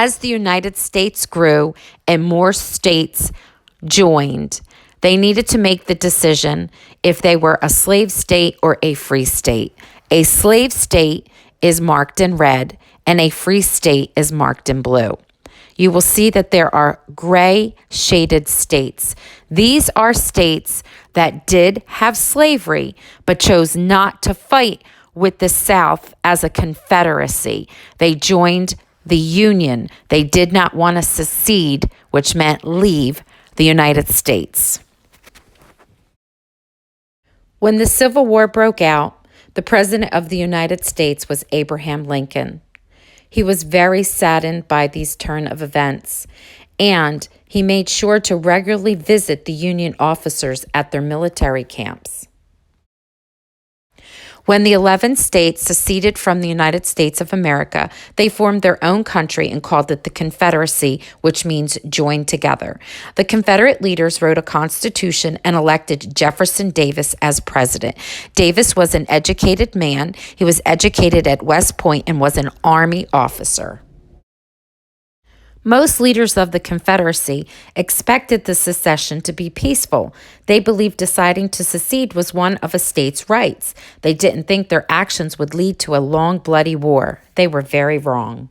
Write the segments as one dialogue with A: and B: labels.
A: As the United States grew and more states joined, they needed to make the decision if they were a slave state or a free state. A slave state is marked in red, and a free state is marked in blue. You will see that there are gray shaded states. These are states that did have slavery, but chose not to fight with the South as a confederacy. They joined the Union. They did not want to secede, which meant leave the United States. When the Civil War broke out, the President of the United States was Abraham Lincoln. He was very saddened by these turn of events, and he made sure to regularly visit the Union officers at their military camps. When the 11 states seceded from the United States of America, they formed their own country and called it the Confederacy, which means joined together. The Confederate leaders wrote a constitution and elected Jefferson Davis as president. Davis was an educated man. He was educated at West Point and was an Army officer. Most leaders of the Confederacy expected the secession to be peaceful. They believed deciding to secede was one of a state's rights. They didn't think their actions would lead to a long, bloody war. They were very wrong.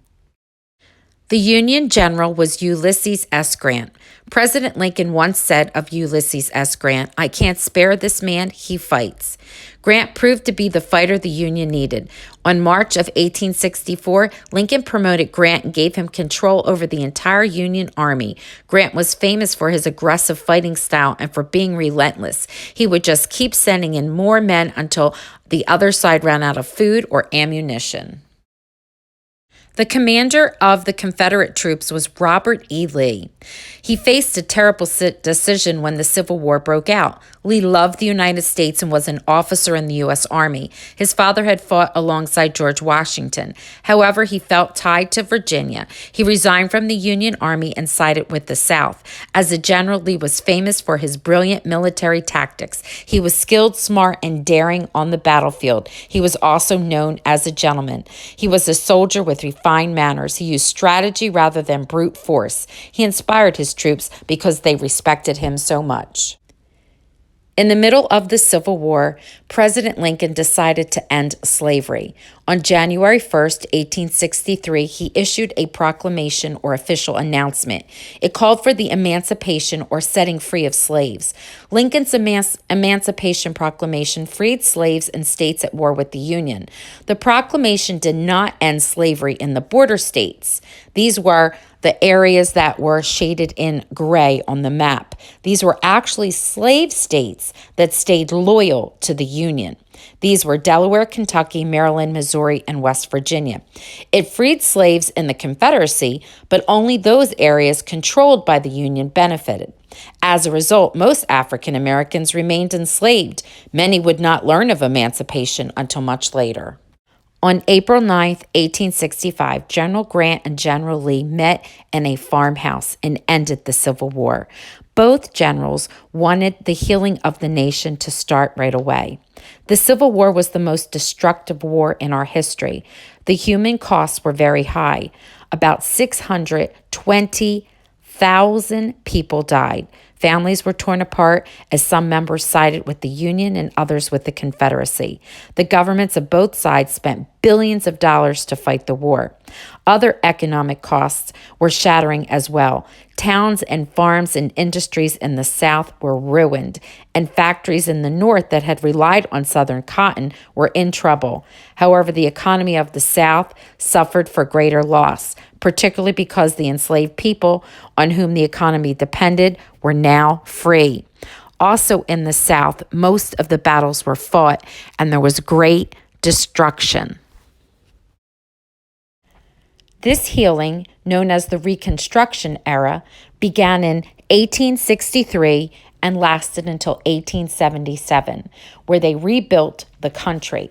A: The Union general was Ulysses S. Grant. President Lincoln once said of Ulysses S. Grant, "I can't spare this man, he fights." Grant proved to be the fighter the Union needed. On March of 1864, Lincoln promoted Grant and gave him control over the entire Union Army. Grant was famous for his aggressive fighting style and for being relentless. He would just keep sending in more men until the other side ran out of food or ammunition. The commander of the Confederate troops was Robert E. Lee. He faced a terrible decision when the Civil War broke out. Lee loved the United States and was an officer in the U.S. Army. His father had fought alongside George Washington. However, he felt tied to Virginia. He resigned from the Union Army and sided with the South. As a general, Lee was famous for his brilliant military tactics. He was skilled, smart, and daring on the battlefield. He was also known as a gentleman. He was a soldier with refined manners. He used strategy rather than brute force. He inspired his troops because they respected him so much. In the middle of the Civil War, President Lincoln decided to end slavery. On January 1st, 1863, he issued a proclamation or official announcement. It called for the emancipation or setting free of slaves. Lincoln's Emancipation Proclamation freed slaves in states at war with the Union. The proclamation did not end slavery in the border states. These were the areas that were shaded in gray on the map. These were actually slave states that stayed loyal to the Union. These were Delaware, Kentucky, Maryland, Missouri, and West Virginia. It freed slaves in the Confederacy, but only those areas controlled by the Union benefited. As a result, most African Americans remained enslaved. Many would not learn of emancipation until much later. On April 9, 1865, General Grant and General Lee met in a farmhouse and ended the Civil War. Both generals wanted the healing of the nation to start right away. The Civil War was the most destructive war in our history. The human costs were very high. About 620,000 people died. Families were torn apart as some members sided with the Union and others with the Confederacy. The governments of both sides spent billions of dollars to fight the war. Other economic costs were shattering as well. Towns and farms and industries in the South were ruined, and factories in the North that had relied on Southern cotton were in trouble. However, the economy of the South suffered for greater loss, particularly because the enslaved people on whom the economy depended were now free. Also in the South, most of the battles were fought, and there was great destruction. This healing, known as the Reconstruction era, began in 1863 and lasted until 1877, where they rebuilt the country.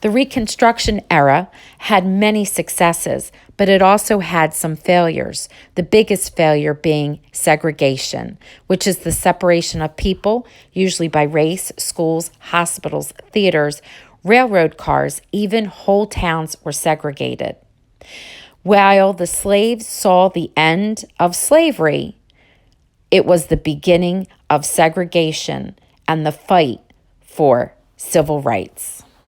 A: The Reconstruction era had many successes, but it also had some failures, the biggest failure being segregation, which is the separation of people, usually by race. Schools, hospitals, theaters, railroad cars, even whole towns were segregated. While the slaves saw the end of slavery, it was the beginning of segregation and the fight for civil rights.